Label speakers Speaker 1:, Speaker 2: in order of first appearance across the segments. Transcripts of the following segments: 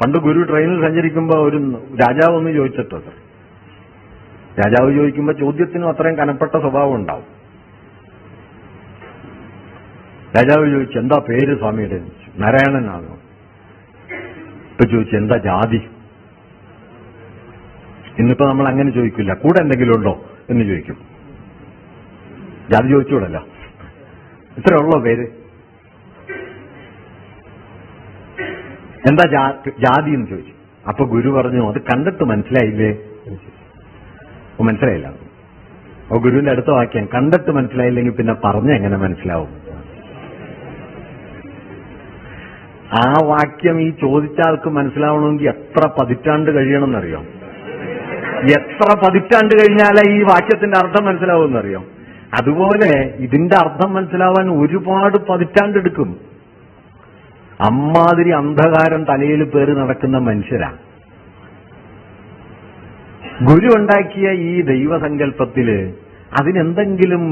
Speaker 1: പണ്ട് ഗുരു ട്രെയിനിൽ സഞ്ചരിക്കുമ്പോൾ ഒരു രാജാവ് ഒന്ന് ചോദിച്ചിട്ടത്. രാജാവ് ചോദിക്കുമ്പോൾ ചോദ്യത്തിനും അത്രയും കനപ്പെട്ട സ്വഭാവം ഉണ്ടാവും. രാജാവ് ചോദിച്ചു, എന്താ പേര് സ്വാമിയുടെ? നാരായണനാണോ? ഇപ്പൊ ചോദിച്ചു, എന്താ ജാതി? ഇന്നിപ്പോ നമ്മൾ അങ്ങനെ ചോദിക്കില്ല, കൂടെ എന്തെങ്കിലും ഉണ്ടോ എന്ന് ചോദിക്കും. ജാതി ചോദിച്ചുകൂടല്ലോ, ഇത്ര ഉള്ളോ പേര്? എന്താ ജാതി എന്ന് ചോദിച്ചു. അപ്പൊ ഗുരു പറഞ്ഞു, അത് കണ്ടിട്ട് മനസ്സിലായില്ലേ? മനസ്സിലായില്ല. അപ്പൊ ഗുരുവിന്റെ അടുത്ത വാക്യം, കണ്ടിട്ട് മനസ്സിലായില്ലെങ്കിൽ പിന്നെ പറഞ്ഞ എങ്ങനെ മനസ്സിലാവും? ആ വാക്യം ഈ ചോദിച്ച ആൾക്ക് മനസ്സിലാവണമെങ്കിൽ എത്ര പതിറ്റാണ്ട് കഴിയണമെന്നറിയോ? എത്ര പതിറ്റാണ്ട് കഴിഞ്ഞാലേ ഈ വാക്യത്തിന്റെ അർത്ഥം മനസ്സിലാവുമെന്നറിയോ? അതുപോലെ ഇതിന്റെ അർത്ഥം മനസ്സിലാവാൻ ഒരുപാട് പതിറ്റാണ്ടെടുക്കും. അമ്മാതിരി അന്ധകാരം തലയിൽ പേറി നടക്കുന്ന മനുഷ്യരാ. ഗുരു ഉണ്ടാക്കിയ ഈ ദൈവസങ്കല്പത്തില് അതിനെന്തെങ്കിലും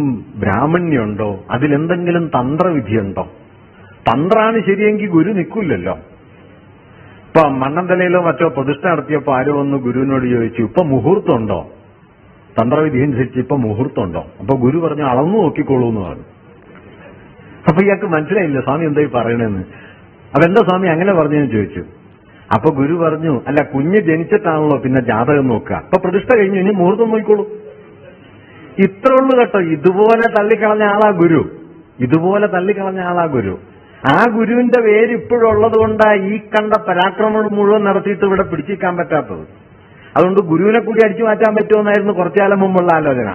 Speaker 1: ബ്രാഹ്മണ്യമുണ്ടോ? അതിലെന്തെങ്കിലും തന്ത്രവിധിയുണ്ടോ? തന്ത്രാണ് ശരിയെങ്കിൽ ഗുരു നിൽക്കില്ലല്ലോ. ഇപ്പൊ മണ്ണന്തലയിലോ മറ്റോ പ്രതിഷ്ഠ നടത്തിയപ്പോ ആരോ ഒന്ന് ഗുരുവിനോട് ചോദിച്ചു, ഇപ്പൊ മുഹൂർത്തമുണ്ടോ? തന്ത്രവിധി അനുസരിച്ച് ഇപ്പൊ മുഹൂർത്തമുണ്ടോ? അപ്പൊ ഗുരു പറഞ്ഞു, അളന്നു നോക്കിക്കോളൂ എന്ന് പറഞ്ഞു. അപ്പൊ ഇയാൾക്ക് മനസ്സിലായില്ല സ്വാമി എന്തായി പറയണെന്ന്. അപ്പൊ എന്താ സ്വാമി അങ്ങനെ പറഞ്ഞെന്ന് ചോദിച്ചു. അപ്പൊ ഗുരു പറഞ്ഞു, അല്ല, കുഞ്ഞ് ജനിച്ചിട്ടാണല്ലോ പിന്നെ ജാതകം നോക്കുക, അപ്പൊ പ്രതിഷ്ഠ കഴിഞ്ഞു, ഇനി മുഹൂർത്തം നോക്കിക്കോളൂ. ഇത്ര ഉള്ളു കേട്ടോ. ഇതുപോലെ തള്ളിക്കളഞ്ഞ ആളാ ഗുരു. ഇതുപോലെ തള്ളിക്കളഞ്ഞ ആളാ ഗുരു. ആ ഗുരുവിന്റെ പേര് ഇപ്പോഴുള്ളത് കൊണ്ടാ ഈ കണ്ട പരാക്രമണം മുഴുവൻ നടത്തിയിട്ട് ഇവിടെ പിടിച്ചിരിക്കാൻ പറ്റാത്തത്. അതുകൊണ്ട് ഗുരുവിനെ കൂടി അടിച്ചു മാറ്റാൻ പറ്റുമെന്നായിരുന്നു കുറച്ചുകാലം മുമ്പുള്ള ആലോചന.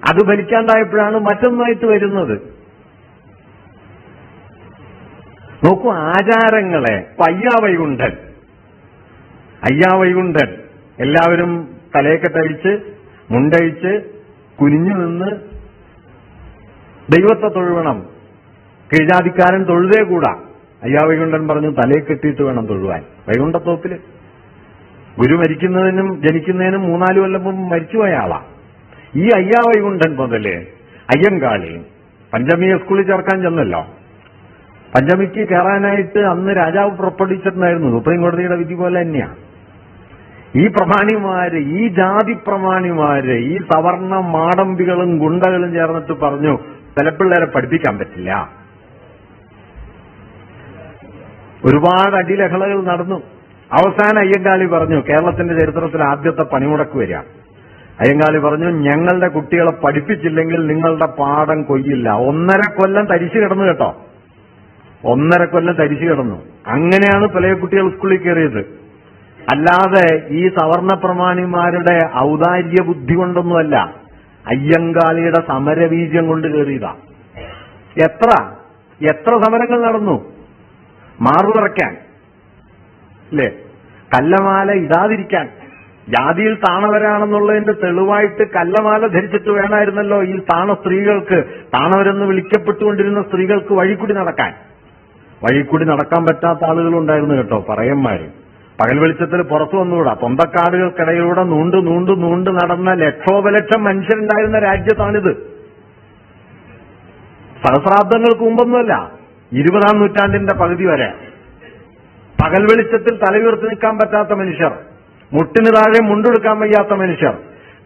Speaker 1: അത് ഫലിക്കാണ്ടായപ്പോഴാണ് മറ്റൊന്നായിട്ട് വരുന്നത്. നോക്കൂ, ആചാരങ്ങളെ. അയ്യാവൈകുണ്ഠൻ എല്ലാവരും തലയൊക്കെട്ടഴിച്ച് മുണ്ടഴിച്ച് കുനിഞ്ഞു നിന്ന് ദൈവത്തെ തൊഴുവണം. കീഴ്ജാതിക്കാരൻ തൊഴുതേ കൂടാ. അയ്യാവൈകുണ്ഠൻ പറഞ്ഞു, തലയെ കെട്ടിയിട്ട് വേണം തൊഴുവാൻ. വൈകുണ്ഠത്തോപ്പില് ഗുരു മരിക്കുന്നതിനും ജനിക്കുന്നതിനും 3-4 കൊല്ലം മുമ്പ് മരിച്ചുപോയ ആളാ. ഈ അയ്യാവൈകുണ്ഠൻ മുതല് അയ്യങ്കാളി പഞ്ചമിയെ സ്കൂളിൽ ചേർക്കാൻ ചെന്നല്ലോ. പഞ്ചമിക്ക് കയറാനായിട്ട് അന്ന് രാജാവ് പുറപ്പെടുവിച്ചിട്ടുണ്ടായിരുന്നു. സുപ്രീം കോടതിയുടെ വിധി പോലെ തന്നെയാ. ഈ പ്രമാണിമാര്, ഈ ജാതി പ്രമാണിമാര്, ഈ സവർണ മാടമ്പികളും ഗുണ്ടകളും ചേർന്നിട്ട് പറഞ്ഞു, ചിലപ്പിള്ളേരെ പഠിപ്പിക്കാൻ പറ്റില്ല. ഒരുപാട് അടിലഹളകൾ നടന്നു. അവസാനം അയ്യങ്കാളി പറഞ്ഞു, കേരളത്തിന്റെ ചരിത്രത്തിൽ ആദ്യത്തെ പണിമുടക്ക് വരിക. അയ്യങ്കാളി പറഞ്ഞു, ഞങ്ങളുടെ കുട്ടികളെ പഠിപ്പിച്ചില്ലെങ്കിൽ നിങ്ങളുടെ പാഠം കൊയ്യില്ല. 1.5 കൊല്ലം തരിച്ചു കിടന്നു കേട്ടോ. 1.5 കൊല്ലം തരിച്ചു കിടന്നു. അങ്ങനെയാണ് പല കുട്ടികൾ സ്കൂളിൽ കയറിയത്. അല്ലാതെ ഈ സവർണ പ്രമാണിമാരുടെ ഔദാര്യ ബുദ്ധി കൊണ്ടൊന്നുമല്ല, അയ്യങ്കാളിയുടെ സമരബീജം കൊണ്ട് കയറിയതാ. എത്ര സമരങ്ങൾ നടന്നു മാറുതറയ്ക്കാൻ, അല്ലേ? കല്ലമാല ഇടാതിരിക്കാൻ. ജാതിയിൽ താണവരാണെന്നുള്ളതിന്റെ തെളിവായിട്ട് കല്ലമാല ധരിച്ചിട്ട് വേണമായിരുന്നല്ലോ ഈ സ്ത്രീകൾക്ക്, താണവരെന്ന് വിളിക്കപ്പെട്ടുകൊണ്ടിരുന്ന സ്ത്രീകൾക്ക് വഴിക്കൂടി നടക്കാൻ. വഴിക്കൂടി നടക്കാൻ പറ്റാത്ത ആളുകളുണ്ടായിരുന്നു കേട്ടോ, പറയന്മാര്. പകൽ വെളിച്ചത്തിൽ പുറത്തു വന്നുകൂടാ. പൊന്തക്കാടുകൾക്കിടയിലൂടെ നൂണ്ട് നടന്ന ലക്ഷോപലക്ഷം മനുഷ്യരുണ്ടായിരുന്ന രാജ്യത്താണിത്. സഹസ്രാബ്ദങ്ങൾക്ക് മുമ്പൊന്നുമല്ല, 20-ാം നൂറ്റാണ്ടിന്റെ പകുതി വരെ പകൽ വെളിച്ചത്തിൽ തലയുയർത്തി നിൽക്കാൻ പറ്റാത്ത മനുഷ്യർ, മുട്ടിന് താഴെ മുണ്ടെടുക്കാൻ വയ്യാത്ത മനുഷ്യർ,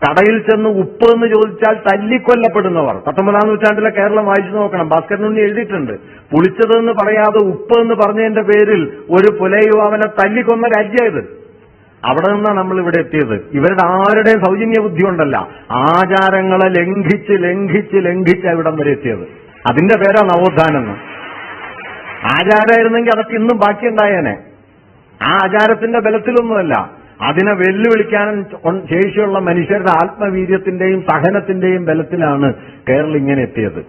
Speaker 1: കടയിൽ ചെന്ന് ഉപ്പ് എന്ന് ചോദിച്ചാൽ തല്ലിക്കൊല്ലപ്പെടുന്നവർ. 19-ാം നൂറ്റാണ്ടിലെ കേരളം വായിച്ചു നോക്കണം. ഭാസ്കരനുണ്ണി എഴുതിയിട്ടുണ്ട്. പുളിച്ചതെന്ന് പറയാതെ ഉപ്പ് എന്ന് പറഞ്ഞതിന്റെ പേരിൽ ഒരു പുലയുവാവനെ തല്ലിക്കൊന്ന രാജ്യമായത്. അവിടെ നിന്നാണ് നമ്മൾ ഇവിടെ എത്തിയത്. ഇവരുടെ ആരുടെയും സൗജന്യ ബുദ്ധി കൊണ്ടല്ല, ആചാരങ്ങളെ ലംഘിച്ച് ഇവിടം വരെ എത്തിയത്. അതിന്റെ പേരാ നവോത്ഥാനം. ആചാരമായിരുന്നെങ്കിൽ അതൊക്കെ ഇന്നും ബാക്കിയുണ്ടായേനെ. ആ ആചാരത്തിന്റെ ബലത്തിലൊന്നുമല്ല, അതിനെ വെല്ലുവിളിക്കാനും ശേഷിയുള്ള മനുഷ്യരുടെ ആത്മവീര്യത്തിന്റെയും സഹനത്തിന്റെയും ബലത്തിലാണ് കേരളം ഇങ്ങനെ എത്തിയത്.